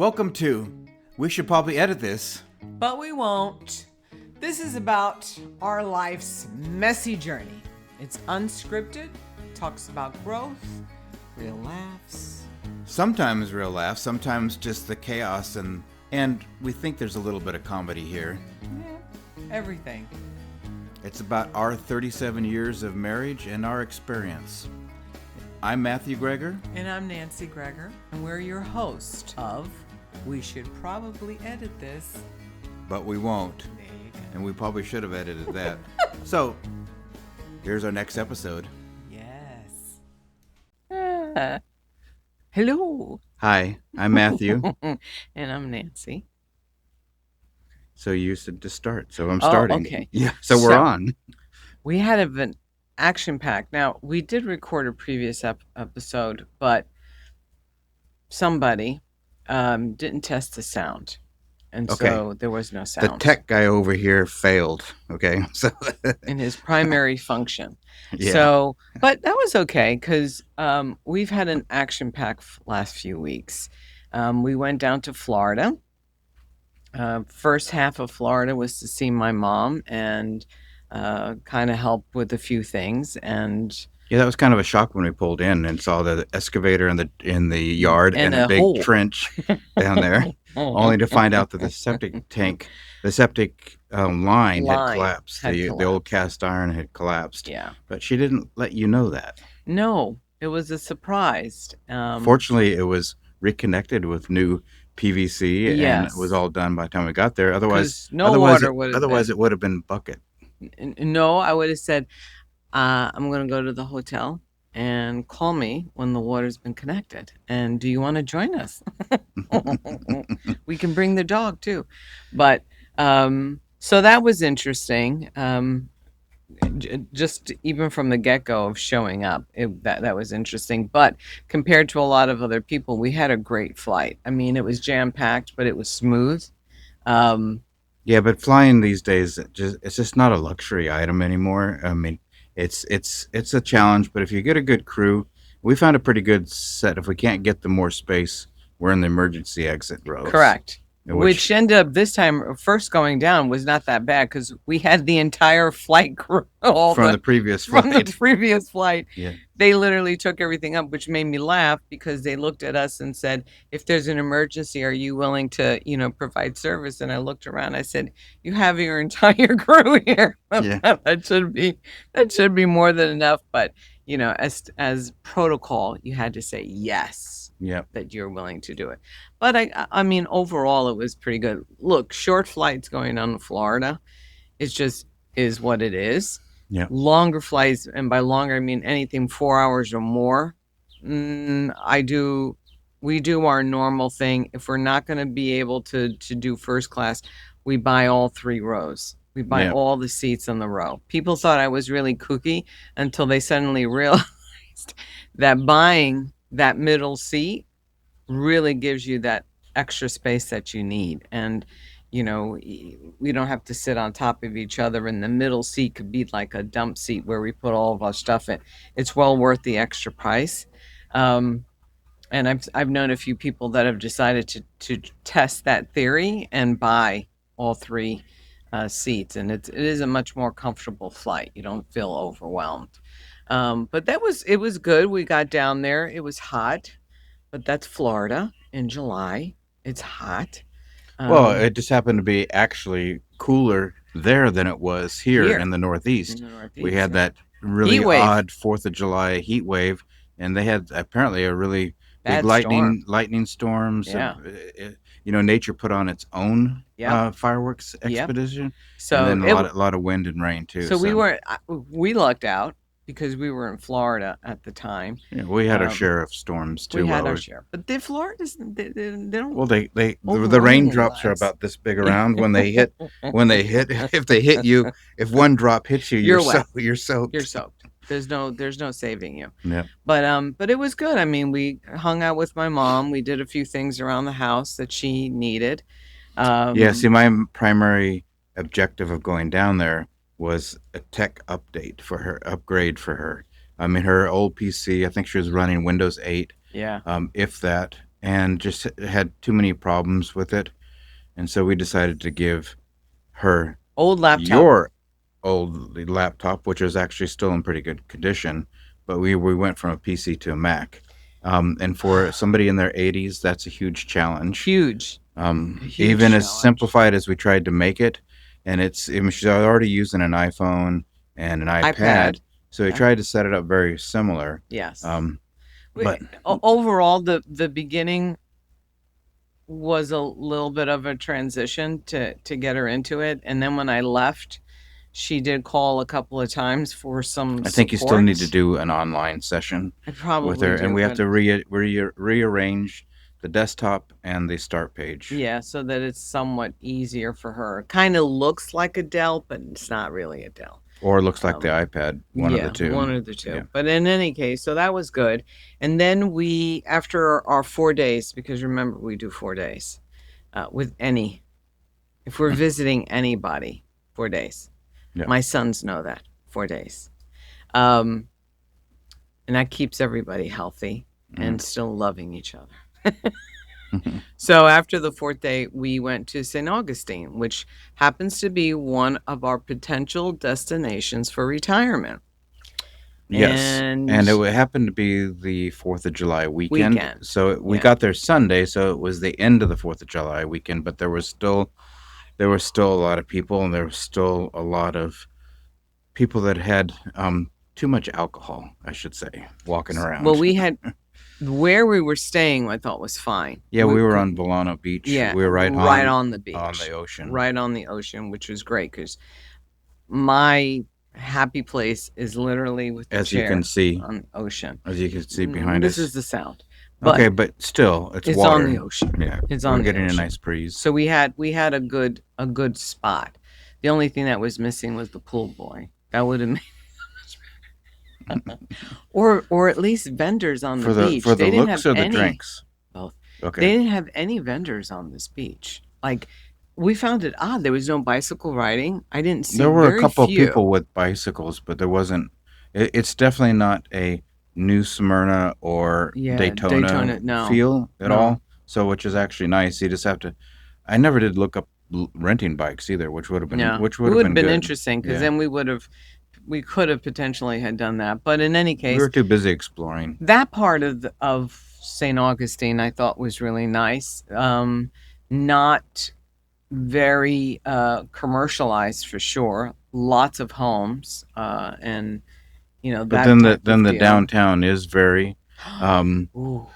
Welcome to We Should Probably Edit This. But we won't. This is about our life's messy journey. It's unscripted, talks about growth, real laughs. Sometimes real laughs, sometimes just the chaos, and we think there's a little bit of comedy here. Yeah, everything. It's about our 37 years of marriage and our experience. I'm Matthew Greger. And I'm Nancy Greger, and we're your host of We Should Probably Edit This. But we won't. There you go. And we probably should have edited that. So, here's our next episode. Yes. Hello. Hi, I'm Matthew. And I'm Nancy. So you said to start, so I'm starting. Okay. Yeah, so we're on. We had an action-packed. Now, we did record a previous episode, but somebody didn't test the sound. And so there was no sound. The tech guy over here failed, okay? So in his primary function. Yeah. So, but that was okay because we've had an action-packed last few weeks. We went down to Florida. First half of Florida was to see my mom and kind of help with a few things. And yeah, that was kind of a shock when we pulled in and saw the excavator in the yard and a big hole. trench down there, only to find out that the septic line had collapsed. The old cast iron had collapsed. Yeah. But she didn't let you know that. No, it was a surprise. Fortunately, it was reconnected with new PVC and it was all done by the time we got there. Otherwise it would have been bucket. No, I would have said, I'm going to go to the hotel and call me when the water's been connected. And do you want to join us? We can bring the dog too. But so that was interesting. Just even from the get-go of showing up, that was interesting. But compared to a lot of other people, we had a great flight. I mean, it was jam-packed, but it was smooth. Yeah, but flying these days, it's just not a luxury item anymore. I mean, it's a challenge, but if you get a good crew, we found a pretty good set. If we can't get the more space, we're in the emergency exit rows. Correct. Which ended up this time, first going down was not that bad because we had the entire flight crew. From the previous flight. Yeah. They literally took everything up, which made me laugh because they looked at us and said, if there's an emergency, are you willing to, provide service? And I looked around, I said, you have your entire crew here. Yeah. That should be more than enough. But, as protocol, you had to say yes. Yep. That you're willing to do it. But I mean, overall, it was pretty good. Look, short flights going on to Florida, it just is what it is. Yeah. Longer flights, and by longer, I mean anything 4 hours or more. We do our normal thing. If we're not going to be able to do first class, we buy all 3 rows. We buy all the seats on the row. People thought I was really kooky until they suddenly realized that buying that middle seat really gives you that extra space that you need. And, we don't have to sit on top of each other, and the middle seat could be like a dump seat where we put all of our stuff in. It's well worth the extra price. And I've known a few people that have decided to test that theory and buy all 3 seats. And it is a much more comfortable flight. You don't feel overwhelmed. But it was good. We got down there. It was hot, but that's Florida in July. It's hot. Well, it just happened to be actually cooler there than it was here in the Northeast. We had that really odd 4th of July heat wave, and they had apparently a really big lightning storms. Yeah. Nature put on its own fireworks expedition. Yep. So and then a lot of wind and rain too. So we lucked out because we were in Florida at the time. Yeah, we had our share of storms too. We had our share, but the Floridas they don't. Well, the raindrops are about this big around when they hit. If they hit you, if one drop hits you, you're soaked. You're soaked. There's no saving you. Yeah. But it was good. I mean, we hung out with my mom. We did a few things around the house that she needed. See, my primary objective of going down there was a tech upgrade for her. I mean, her old PC, I think she was running Windows 8. Yeah. If that, and just had too many problems with it. And so we decided to give her Old laptop. your old laptop, which is actually still in pretty good condition, but we went from a PC to a Mac. And for somebody in their 80s, that's a huge challenge. Huge. A huge Even as challenge. simplified as we tried to make it, and I mean, she's already using an iPhone and an iPad. iPad, so we Yeah. tried to set it up very similar. Yes. But Overall, the beginning was a little bit of a transition to get her into it, and then when I left, she did call a couple of times for some I think you still need to support. do an online session I with probably her, and do, we have but to rearrange the desktop and the start page, yeah, so that it's somewhat easier for her. Kind of looks like a Dell, but it's not really a Dell. or it looks like the iPad, one of the Yeah, two. one of the two. Yeah. But in any case, so that was good. And then we, after our 4 days, because remember, we do 4 days with if we're visiting anybody, 4 days. Yeah. My sons know that, 4 days. And that keeps everybody healthy and still loving each other. So after the 4th day, we went to St. Augustine, which happens to be one of our potential destinations for retirement. Yes, And and it happened to be the 4th of July weekend. Weekend, So we yeah. got there Sunday, so it was the end of the 4th of July weekend, but there was still a lot of people, and there was still a lot of people that had too much alcohol, I should say, walking around. Well, we had where we were staying, I thought was fine. Yeah, we were on Volano Beach. Yeah, we were right on the beach, on the ocean. right on the ocean, which was great because my happy place is literally with the As you chair can see, on the ocean. as you can see behind This us. is the sound, but Okay, but still, it's it's water. on the ocean. Yeah, It's we're on the getting a ocean. nice breeze. So we had a good spot. The only thing that was missing was the pool boy. That would have made or at least vendors on the beach. For the They didn't looks have or the any, drinks. both. Okay. They didn't have any vendors on this beach. Like we found it odd. There was no bicycle riding. I didn't see. There were a very couple of few. people with bicycles, but there wasn't. It's definitely not a New Smyrna or Yeah, Daytona, no. feel at No. all. So, which is actually nice. You just have to. I never did look up renting bikes either, which would have been Yeah, which it would would have have been been good. interesting because Yeah. then we could have potentially had done that. But in any We case, were too busy exploring. that part of St. Augustine I thought was really nice. Not very commercialized for sure. Lots of homes, and But that then type of the deal. downtown is very Ooh,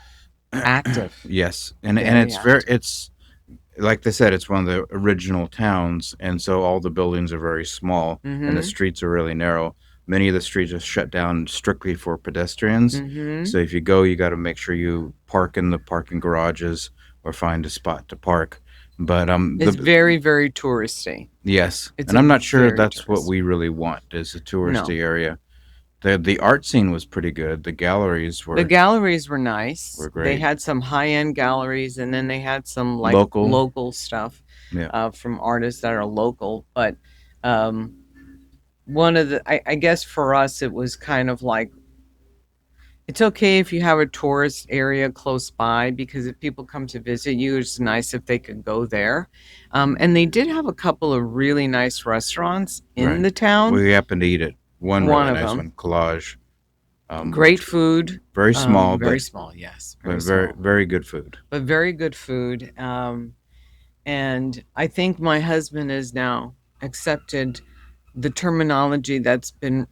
active. yes, and Very it's very it's like they said, it's one of the original towns, and so all the buildings are very small, and the Mhm. streets are really narrow. Many of the streets are shut down strictly for pedestrians. Mhm. So if you go, you got to make sure you park in the parking garages or find a spot to park. But It's very, very touristy. yes, It's and I'm not sure very that's what touristy. we really want is a touristy No. area. The art scene was pretty good. The galleries were The galleries were nice. Were They great. had some high-end galleries, and then they had some like Local. local stuff Yeah. from artists that are local. But one of I guess for us, it was kind of like it's okay if you have a tourist area close by because if people come to visit you, it's nice if they could go there. And they did have a couple of really nice restaurants in Right. the town. We happened to eat at one One really of nice them. one, Collage. Great food. Very small, very but small, yes. but small. very good food. But very good food. And I think my husband has now accepted the terminology that's been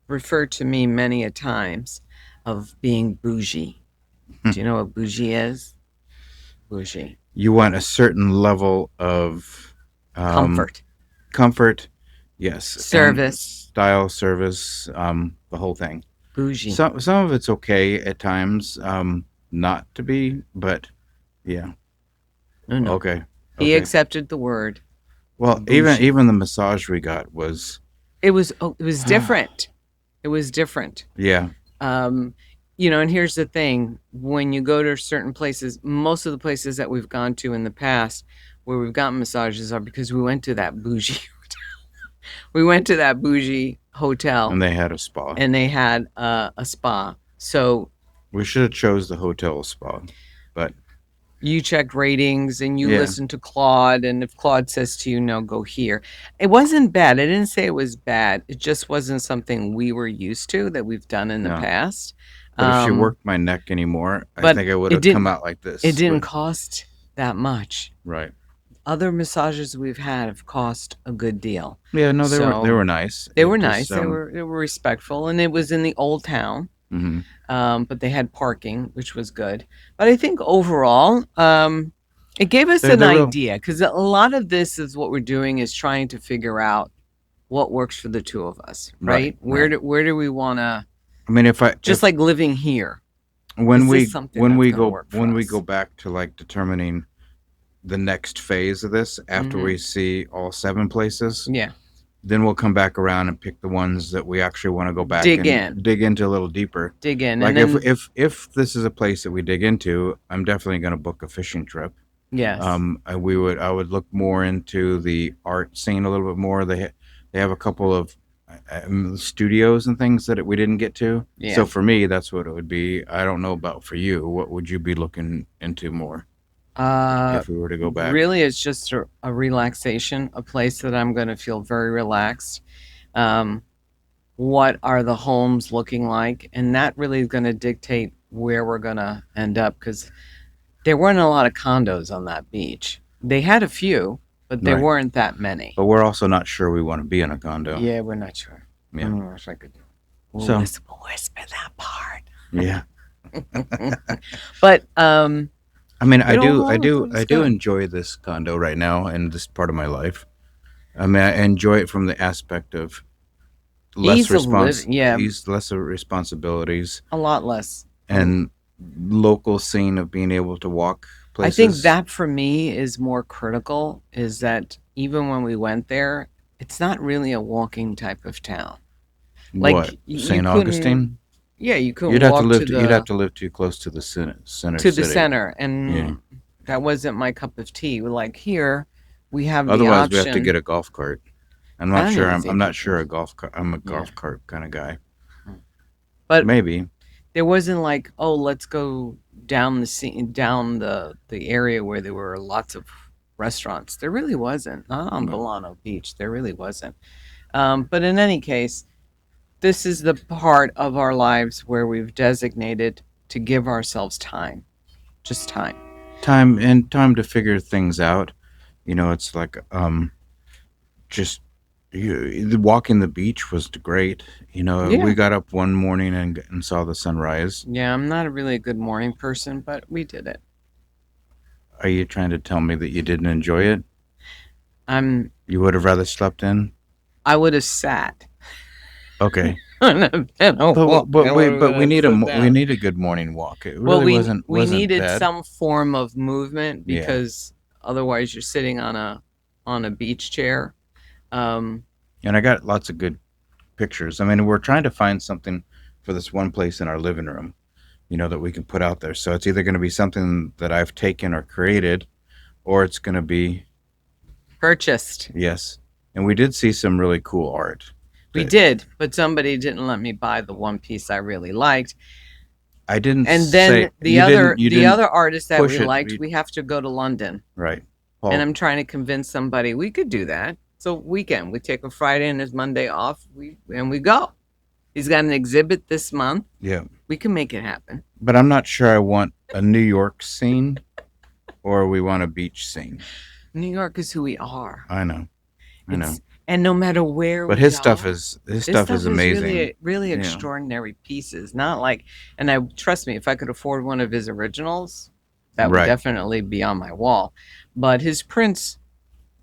referred to me many a times of being bougie. Do you know what bougie is? Bougie. You want a certain level of Comfort. comfort, yes, and Service. style, service, the whole thing. Bougie. Some of it's okay at times, not to be, but yeah, No. okay. He Okay. accepted the word. Well, bougie. even the massage we got was It was different. It was different. yeah. And here's the thing. When you go to certain places, most of the places that we've gone to in the past where we've gotten massages are because we went to that bougie hotel. We went to that bougie hotel. And they had a spa. And they had a spa. So we should have chose the hotel spa, but You check ratings and you Yeah, listen to Claude, and if Claude says to you, no, go here. It wasn't bad. I didn't say it was bad. It just wasn't something we were used to that we've done in the no. past. But if she Um, worked my neck anymore, I but think I would it have come didn't out like it this. didn't But cost that much. right. Other massages we've had have cost a good deal. Yeah, no, they So were nice. they were It just nice. They were respectful, and it was in the old town. mhm. But they had parking, which was good. But I think overall, it gave us an They're real idea because a lot of this is what we're doing is trying to figure out what works for the two of us, right, right? right. Where do we want to? I mean, if I Just if like living here, is this something that's going to work for when we us? go back to like determining the next phase of this after Hmm. we see all 7 places, Yeah, then we'll come back around and pick the ones that we actually want to go back dig and in, dig into a little deeper. dig in, and Like then if this is a place that we dig into, I'm definitely going to book a fishing trip. yes, I would look more into the art scene a little bit more. They have a couple of studios and things that we didn't get to. So yeah. for me, that's what it would be. I don't know about for you. What would you be looking into more Uh, if we were to go back? really, it's just a relaxation, a place that I'm going to feel very relaxed. Um, what are the homes looking like? And that really is going to dictate where we're going to end up because there weren't a lot of condos on that beach. They had a few, but there Right. weren't that many. But we're also not sure we want to be in a condo. Yeah, we're not sure. I Yeah. wish I could. So We'll whisper that part. yeah. But I mean, but overall, it I was do good. enjoy this condo right now and this part of my life. I mean, I enjoy it from the aspect of Ease of living, yeah, less of responsibilities, a lot less. and local scene of being able to walk I think places. that for me is more critical. Is that even when we went there, it's not really a walking type of town. Like What, you St. couldn't, Augustine? yeah, you couldn't walk You'd have to live too close to the center to the city. center, Yeah. and that wasn't my cup of tea. Like here, we have the Otherwise, we have to option. get a golf cart. I don't even I'm think not you can. sure a golf cart. I'm a Yeah, golf cart kind of guy. but Maybe. there wasn't like, oh, let's go down the scene, down the area where there were lots of restaurants. There really wasn't. Not on But Bolano Beach. There really wasn't. But in any case, this is the part of our lives where we've designated to give ourselves time, just time. time to figure things out. You know, it's like just walking the beach was great. You know, Yeah. we got up one morning and saw the sunrise. Yeah, I'm not a really good morning person, but we did it. Are you trying to tell me that you didn't enjoy it? I'm You would have rather slept in? I would have sat Okay. on a walk. I would have sat we down. need a good morning walk. It Well, really we wasn't needed bad. some form of movement Yeah. because otherwise you're sitting on a beach chair. Um, And I got lots of good pictures. I mean, we're trying to find something for this one place in our living room, you know, that we can put out there. So it's either going to be something that I've taken or created, or it's going to be, purchased. yes. And we did see some really cool art. We That did, but somebody didn't let me buy the one piece I really liked. I didn't And say then you the didn't other artist that we push it. liked, we have to go to London. Right. And Paul. I'm trying to convince somebody we could do that. So weekend, we take a Friday and his Monday off. We go. He's got an exhibit this month. Yeah. We can make it happen. But I'm not sure I want a New York scene or we want a beach scene. New York is who we are. I know. I know. And no matter where But we his go, stuff is amazing. really, really Yeah. extraordinary pieces. Not like, and I trust me, if I could afford one of his originals, that would Right. definitely be on my wall. But his prints,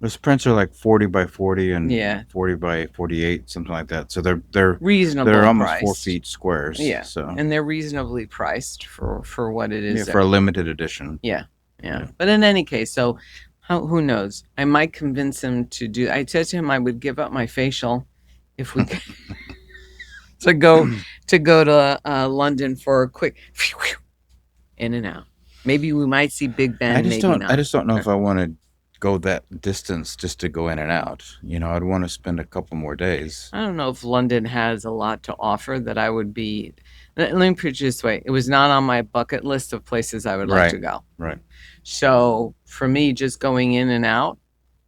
Those prints are like 40 by 40 and yeah, 40 by 48, something like that. So they're reasonable almost priced. 4 feet squares. Yeah, So and they're reasonably priced for what it is. yeah, for a limited edition. Yeah. But in any case, so who knows? I might convince him to do. I said to him I would give up my facial if we could to go to London for a quick in and out. Maybe we might see Big Ben. I just maybe don't. not. I just don't know if I want to go that distance just to go in and out. I'd want to spend a couple more days. I don't know if London has a lot to offer that I would be. Let me put it this way: it was not on my bucket list of places I would like Right, to go. right. So for me, just going in and out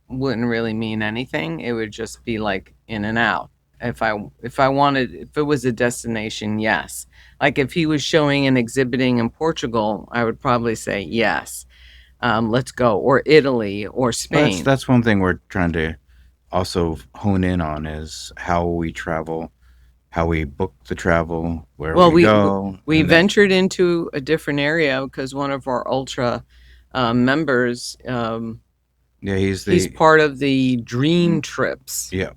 wouldn't really mean anything. It would just be like in and out. If it was a destination, yes. Like if he was showing and exhibiting in Portugal, I would probably say yes. Let's go, or Italy, or Well, that's Spain. that's one thing we're trying to also hone in on is how we travel, how we book the travel, where Well, we we go, we and then ventured into a different area because one of our ultra members, yeah, he's he's the part of the Dream Trips, yeah,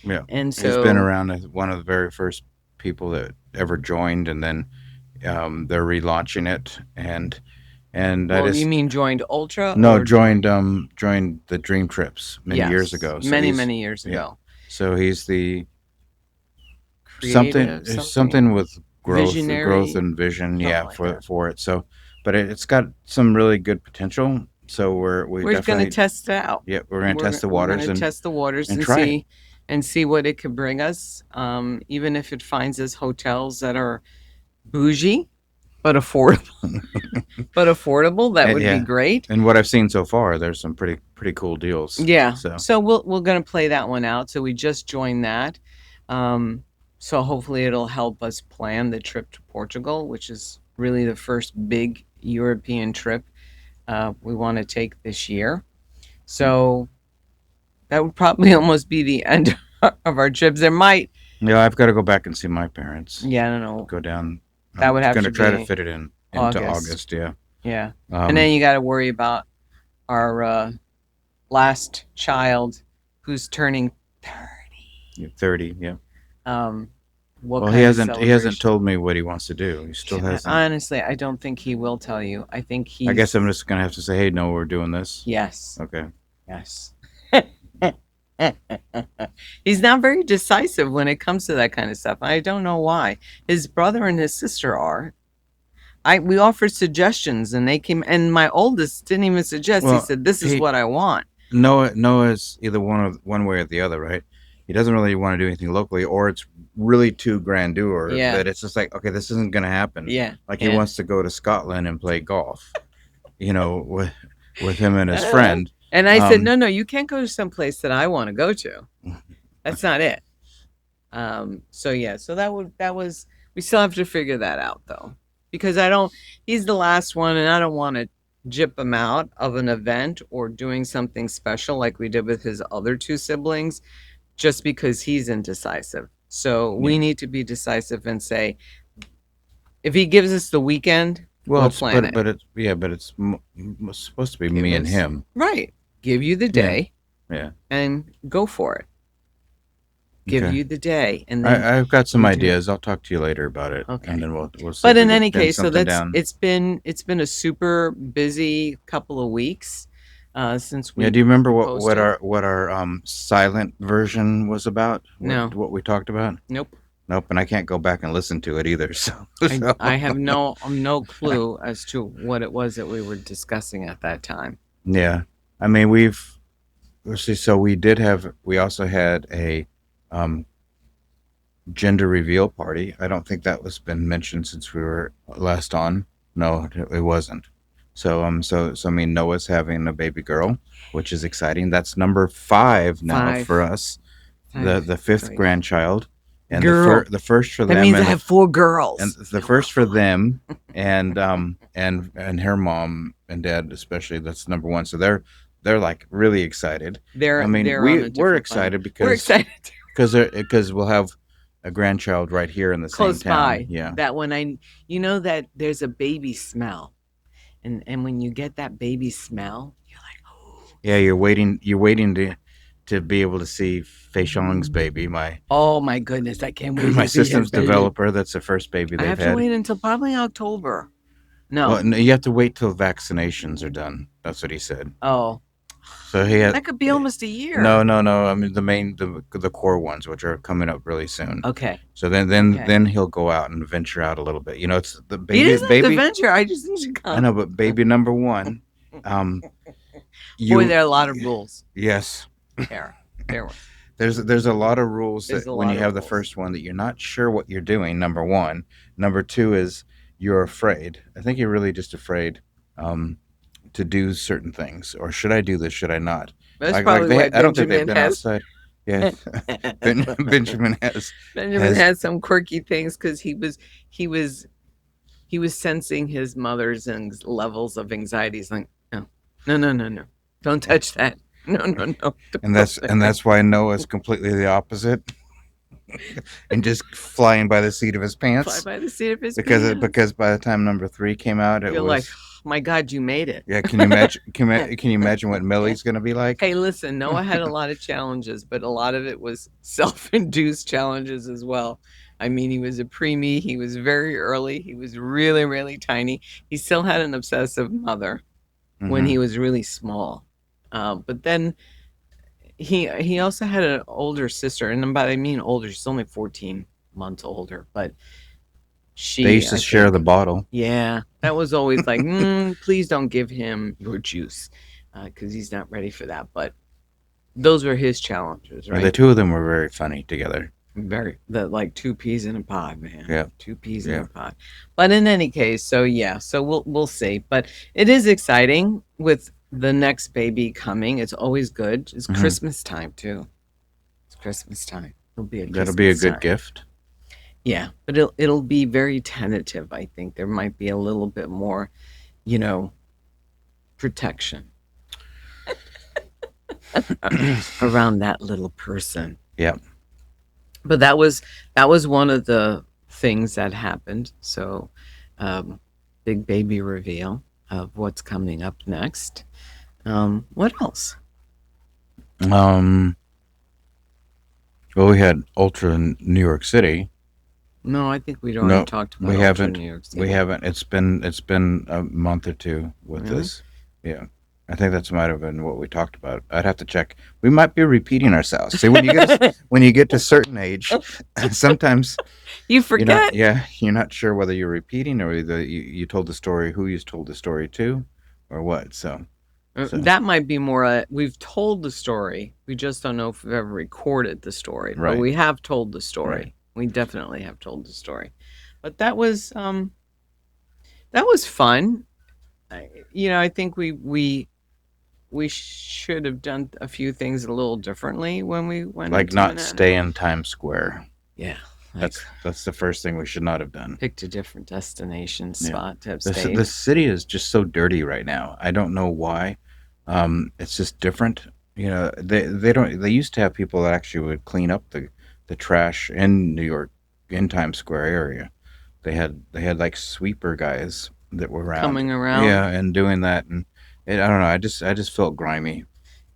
yeah. and He's been so around as one of the very first people that ever joined, and then they're relaunching it, and I well, you just mean joined ultra no or joined joined? joined the Dream Trips many years Yes, ago. So many he's many years yeah, aw so he's the something creative something something with growth visionary, and vision, something yeah, like for that. for it. So, but it's got some really good potential. So we We're going to definitely test it out. yeah we're gonna test the We're going waters to test the waters and try it. and see what it could bring us. Even if it finds us hotels that are bougie but affordable, that And would be yeah, great. and what I've seen so far, there's some pretty cool deals. Yeah. So So we're going to play that one out. So we just joined that. Um, so hopefully it'll help us plan the trip to Portugal, which is really the first big European trip we want to take this year. So that would probably almost be the end of our trips. There might, yeah, I've got to go back and see my parents. yeah, I don't know. Go down. That I'm would have gonna to try to be fit it in into August. August. Yeah. Yeah. And then Um. you got to worry about our last child who's turning 30. 30. Yeah. Um, what Well, he kind of hasn't celebration? told me what he wants to do. He still hasn't. Honestly, I don't think he will tell you. I think I guess I'm he's, just gonna have to say, hey, no, we're doing this. yes, Okay. yes. He's not very decisive when it comes to that kind of stuff. I don't know why. His brother and his sister are. We offered suggestions and they came, and my oldest didn't even suggest. He Well, said, "This is he what I want." Noah's either one way or the other, right? He doesn't really want to do anything locally, or it's really too grandeur Yeah, that it's just like, okay, this isn't gonna happen. yeah, Like he yeah. wants to go to Scotland and play golf, with him and his friend. And I said, Um, "No, no, you can't go to some place that I want to go to. That's not it." So yeah, so that was we still have to figure that out though. Because I don't he's the last one and I don't want to jip him out of an event or doing something special like we did with his other two siblings just because he's indecisive. So yeah. we need to be decisive and say if he gives us the weekend, Well, we'll it's plan it. but it's supposed to be Give me and us him. right. Give you the Yeah, day yeah. and go for it. Give Okay. you the day and then I've got some you do it. ideas. I'll talk to you later about it, and Okay. then we'll see But if we in can any pin case, so something that's down. it's been a super busy couple of weeks since Yeah. we Do you remember posted. what our silent version was about? No, What we talked about? nope. Nope. And I can't go back and listen to it either. I So I have no clue as to what it was that we were discussing at that time. yeah. I mean, let's see. So we also had a um, gender reveal party. I don't think that was been mentioned since we were last on. No, it wasn't. So I mean, Noah's having a baby girl, which is exciting. That's number 5 now for Five, us. The five, the fifth right. grandchild, and Girl. the first for That them, means I have four and girls. the first for them, and her mom and dad especially. That's number 1. So they're like really excited. I mean, They're on a we're different planet. excited We're excited too. because we'll have a grandchild right here in the same Close town. by. Yeah. That when you know that there's a baby smell, and when you get that baby smell, you're like, oh. Yeah, you're waiting to be able to see Fei Xiang's baby, Oh my goodness, I can't wait my to see his systems baby. developer. That's the first baby I they've have to had. wait until probably October. Well, No. no, you have to wait till vaccinations are done. That's what he said. Oh, So he had that could be almost a year. no. I mean the core ones, which are coming up really soon. Okay. So then Okay. then he'll go out and venture out a little bit. It's the He doesn't have to baby. venture. I just need to I come. know, but baby number 1, um, Boy, you there are a lot of rules. yes, There, there were. there's a lot of rules There's that a when lot you of have the rules. first one that you're not sure what you're doing. Number one, number two is you're afraid. I think you're really just afraid um, to do certain things, or should I do this? Should I not? That's Like probably they, why I don't think they've Benjamin been has outside. Yeah, Benjamin Benjamin has, has some quirky things because he was he was sensing his mother's and levels of anxiety. He's like, no, no, no, no, no, don't touch that. No, no, no, don't go and there. that's why Noah's completely the opposite and just flying by the seat of his Fly pants by the seat of his pants. because by the time number three came out, it You're like, was oh, my God, you made it. yeah. Can you imagine? Can you imagine what Millie's gonna be like? Hey, listen, Noah had a lot of challenges, but a lot of it was self-induced challenges as well. I mean, he was a preemie. He was very early. He was really, really tiny. He still had an obsessive mother when he Mm-hmm. was really small. But then he also had an older sister, and by I mean older, she's only 14 months older, but They she, used to I share the think, bottle. yeah, that was always like, please don't give him your juice because he's not ready for that. But those were his challenges, Yeah, the right? two of them were very funny together. Very the like two peas in a pod, man. Yeah, Two peas in yeah. a pod. But in any case, so yeah, so we'll see. But it is exciting with the next baby coming. It's always good. It's Hmm. Christmas time too. It's Christmas time. It'll be a That'll be a Christmas good time. gift. Yeah, but it'll be very tentative, I think. There might be a little bit more, you know, protection around that little person. Yeah. But that was one of the things that happened. So, um, big baby reveal of what's coming up next. What else? Um. Well, we had Ultra in New York City. No, I think we'd already No, talked we about Ultra haven't. New York We City. haven't. It's been a month or two with Really? this. Yeah. I think that's might have been what we talked about. I'd have to check. We might be repeating ourselves. See, when you get to certain age, sometimes You you're not. forget. Yeah, you're not sure whether you're repeating or whether you told the story, who you told the story to, or what. So That might be more. We've told the story. We just don't know if we've ever recorded the story, but right, we have told the right. story. We definitely have told the story. But that was fun. I think we should have done a few things a little differently when we went Like into not Manhattan. stay in Times Square. Yeah, like That's the first thing we should not have done. picked a different destination Yeah. spot to have The stayed. city is just so dirty right now. I don't know why. It's just different. They don't. They used to have people that actually would clean up the trash in New York, in Times Square area. They had like sweeper guys that were around. Coming around, Yeah, and doing that, and I don't know. I just felt grimy,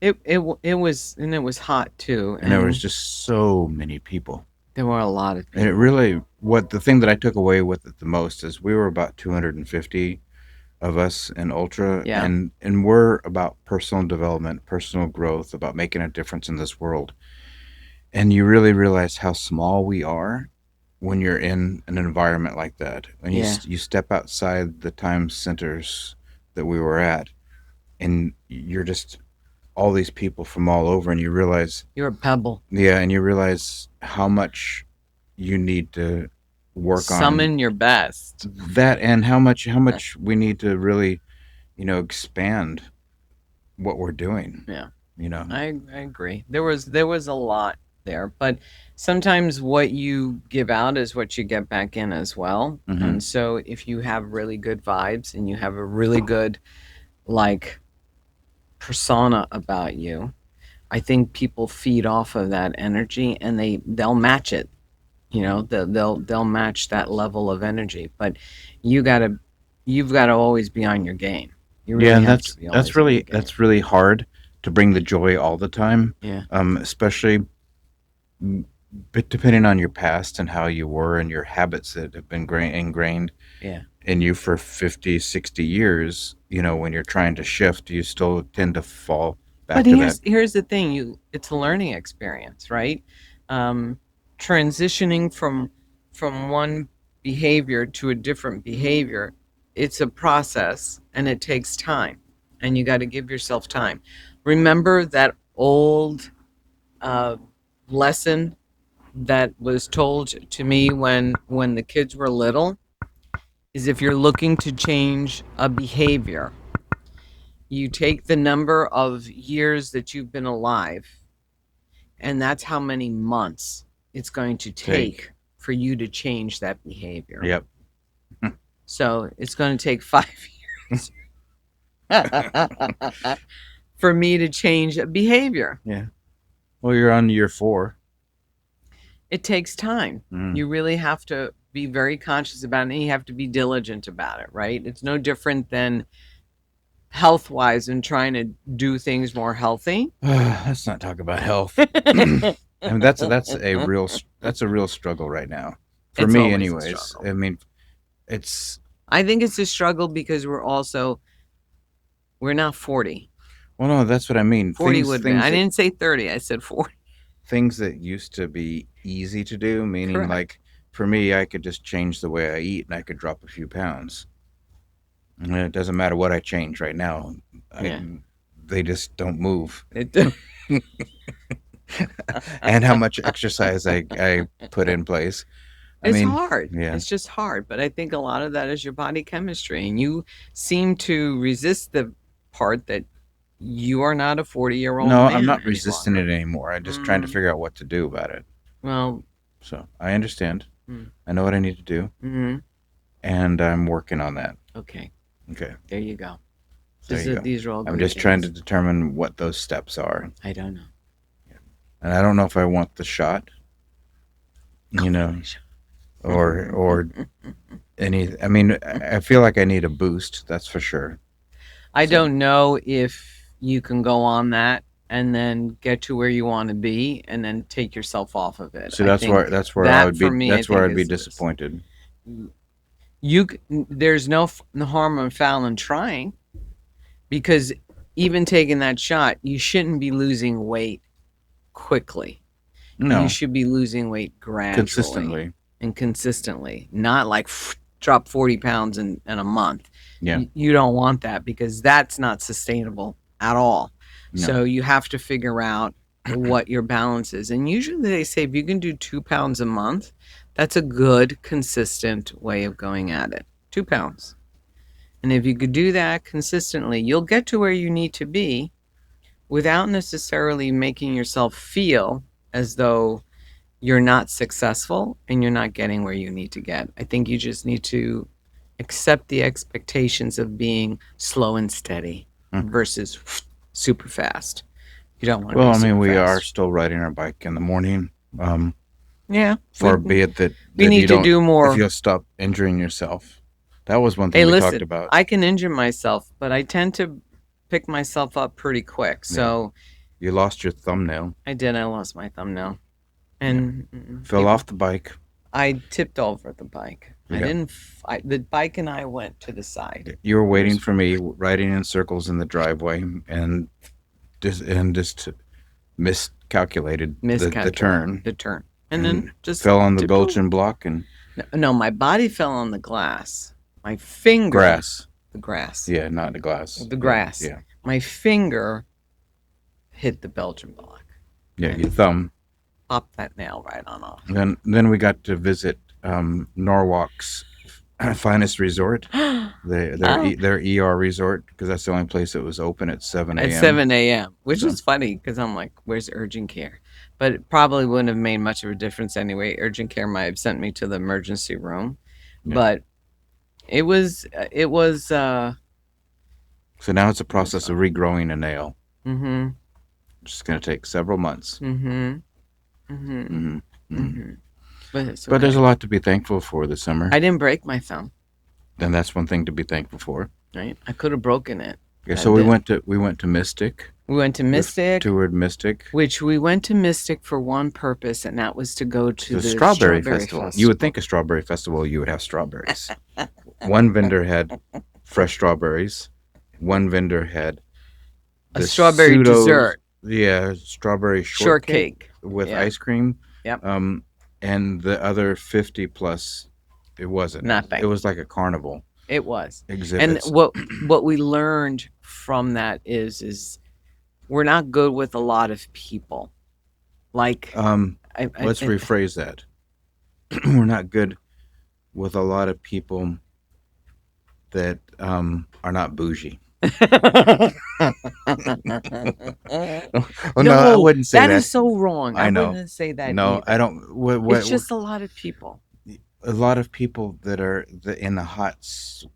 it was hot too, and there was and just so many people. there were a lot of And it people. really, what the thing that I took away with it the most is we were about 250 of us in Ultra, Yeah, and we're about personal development, personal growth, about making a difference in this world. And you really realize how small we are when you're in an environment like that. When yeah. you step outside the time centers that we were at, and you're just all these people from all over, and you realize, You're a pebble. yeah, and you realize how much you need to work on Summon your best. that, and how much we need to really expand what we're doing. Yeah. You know. I agree. There was a lot there, but sometimes what you give out is what you get back in as well. Hmm. And so if you have really good vibes and you have a really good like persona about you, I think people feed off of that energy and they'll match it. They'll match that level of energy. But you gotta you've got to always be on your game. You Yeah, really and have to that's be that's always on your really game. that's really hard to bring the joy all the time, Yeah. especially but depending on your past and how you were and your habits that have been ingrained Yeah. in you for 50, 60 years. When you're trying to shift, you still tend to fall But back to that. here's the thing, it's a learning experience, right? Um, Transitioning from one behavior to a different behavior, it's a process and it takes time. and you got to give yourself time. Remember that old uh, lesson that was told to me when the kids were little is if you're looking to change a behavior, you take the number of years that you've been alive, and that's how many months it's going to take for you to change that behavior. Yep. So it's going to take 5 years for me to change a behavior. Yeah. Well, you're on year 4. It takes time. You really have to be very conscious about it, and you have to be diligent about it, right? It's no different than health-wise and trying to do things more healthy. Let's not talk about health. I mean, that's a real struggle right now for It's me, always a anyways. struggle. I mean, it's I think it's a struggle because we're not 40. well, no, that's what I mean. 40 would be. I that, didn't say 30. I said 40. things that used to be easy to do, meaning Correct. like for me, I could just change the way I eat and I could drop a few pounds. And it doesn't matter what I change right now. Yeah. They just don't move. It, And how much exercise I put in place. it's hard. Yeah. It's just hard. But I think a lot of that is your body chemistry. And you seem to resist the part that you are not a 40-year-old No, man I'm not any resisting longer. it anymore. I'm just trying to figure out what to do about it. Well, So I understand. Mm. I know what I need to do, and I'm working on that. Okay. Okay. There you go. There you go. These are all I'm good just trying to things. determine what those steps are. I don't know. And I don't know if I want the shot, you know, or any. I mean, I feel like I need a boost. That's for sure. I So- don't know if you can go on that and then get to where you want to be and then take yourself off of it. So I that's think where I that would be. for me, I That's where think I'd be is this. disappointed. There's no harm or foul in trying, because even taking that shot, you shouldn't be losing weight quickly. No, You should be losing weight gradually and consistently, not like drop 40 pounds in a month. Yeah. You don't want that, because that's not sustainable at all. No. So you have to figure out what your balance is. And usually they say if you can do 2 pounds a month, that's a good, consistent way of going at it. 2 pounds. And if you could do that consistently, you'll get to where you need to be without necessarily making yourself feel as though you're not successful and you're not getting where you need to get. I think you just need to accept the expectations of being slow and steady versus super fast. You don't want to Well, be I mean, super we fast. are still riding our bike in the morning. Yeah. Far be it that we that need you to don't- do more. If you'll stop injuring yourself, that was one Hey, thing we listen, talked about. I can injure myself, but I tend to pick myself up pretty quick. So You lost your thumbnail, I did. I lost my thumbnail. And fell off the bike. I tipped over the bike. I Yeah. didn't. The bike and I went to the side. You were waiting for me, riding in circles in the driveway, and just miscalculated the turn. The turn, and then just Fell on the tipped over. Belgian block and No, my body fell on the glass. My finger. grass. The grass. Yeah, not the glass. The grass. Yeah, My finger hit the Belgian block. yeah. Your thumb. Popped that nail right on off. Then we got to visit Norwalk's finest resort. Their ER resort, because that's the only place that was open at 7 a.m. At 7 a.m., which So- is funny because I'm like, where's urgent care? But it probably wouldn't have made much of a difference anyway. Urgent care might have sent me to the emergency room. Yeah. But it was, So now it's a process of regrowing a nail. mm-hmm, It's just going to take several months. mm-hmm, mm-hmm, hmm mm-hmm. But it's But okay. there's a lot to be thankful for this summer. I didn't break my thumb, And that's one thing to be thankful for. right? I could have broken it. Okay, I so we did. went to Mystic. We went to Mystic, Toured Mystic. which we went to Mystic for one purpose, and that was to go to The the strawberry festival. You would think a strawberry festival, you would have strawberries. One vendor had fresh strawberries. One vendor had a the strawberry pseudo- dessert, Yeah, strawberry shortcake with Yeah. ice cream. Yep. And the other 50 plus, it wasn't. Nothing. It was like a carnival. It was. And exhibits. what we learned from that is we're not good with a lot of people. Like Um, let's I rephrase that. We're not good with a lot of people that are not bougie. Oh no, I No, wouldn't say that that. is so wrong. I I know. wouldn't say that No, I either. don't. It's just a lot of people. A lot of people that are in the Hot, sweaty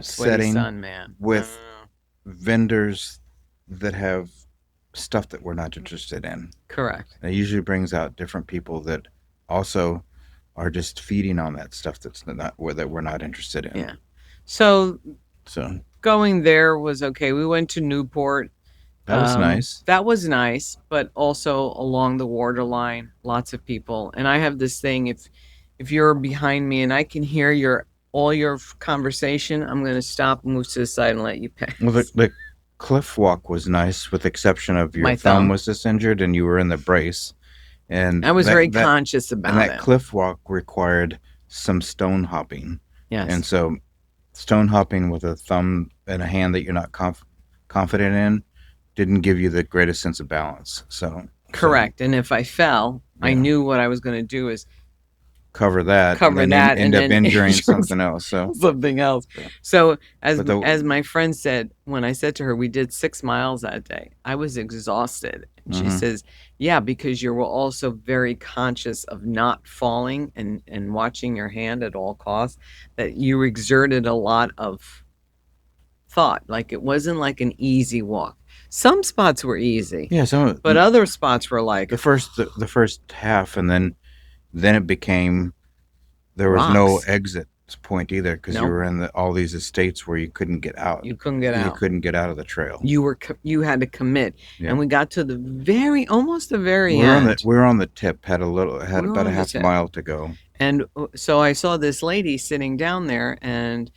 setting sun, man. with vendors that have stuff that we're not interested in. Correct. And it usually brings out different people that also are just feeding on that stuff that's not that we're not interested in. Yeah. So So going there was okay. We went to Newport. that was nice. That was nice, but also along the waterline, lots of people. And I have this thing: if you're behind me and I can hear all your conversation, I'm going to stop, move to the side, and let you pass. Well, the cliff walk was nice, with the exception of your My thumb thumb. was just injured and you were in the brace. And I was very conscious about that it. cliff walk required some stone hopping. Yes. And so stone hopping with a thumb and a hand that you're not confident in didn't give you the greatest sense of balance. Correct. And if I fell, I knew what I was going to do is cover that, and then end up injuring something else. Something else. So as But my friend said, when I said to her, we did 6 miles that day, I was exhausted. And she says, yeah, because you were also very conscious of not falling and watching your hand at all costs, that you exerted a lot of thought. Like it wasn't like an easy walk. Some spots were easy. Yeah, but other spots were like the first half, and then it became there was rocks. no exit point either, because Nope. you were in all these estates where you couldn't get out. You couldn't get out. You couldn't get out of the trail. You had to commit. Yeah. And we got to almost the very we end. We were on the tip, had about a half mile to go. And so I saw this lady sitting down there, and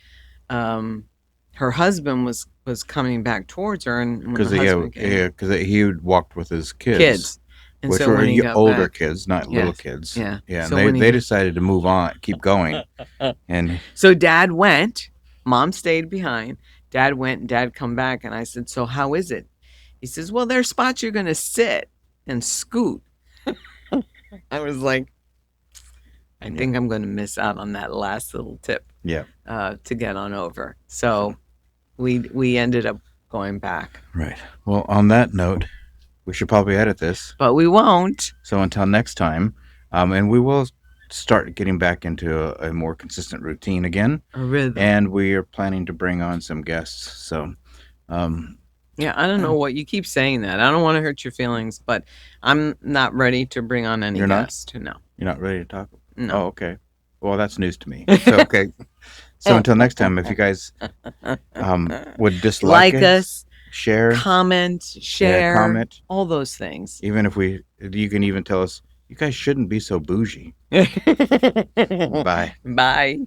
her husband was coming back towards her, and because he walked with his kids. And which so were when he got older back, kids, not little kids. Yeah. Yeah. So and they decided to move on, keep going. And so Dad went, Mom stayed behind. Dad went, and Dad come back, and I said, so how is it? He says, well, there's spots you're going to sit and scoot. I was like, I think I'm going to miss out on that last little tip. Yeah. To get on over. So we ended up going back. Right. Well, on that note, we should probably edit this. But we won't. So until next time, and we will start getting back into a more consistent routine again. A rhythm. And we are planning to bring on some guests. So, yeah, I don't know what you keep saying that. I don't want to hurt your feelings, but I'm not ready to bring on any guests. No. You're not ready to talk? No. Oh, okay. Well, that's news to me. So, okay. So until next time, if you guys would dislike us, share, comment, share, comment, all those things. Even if you can even tell us, you guys shouldn't be so bougie. Bye. Bye.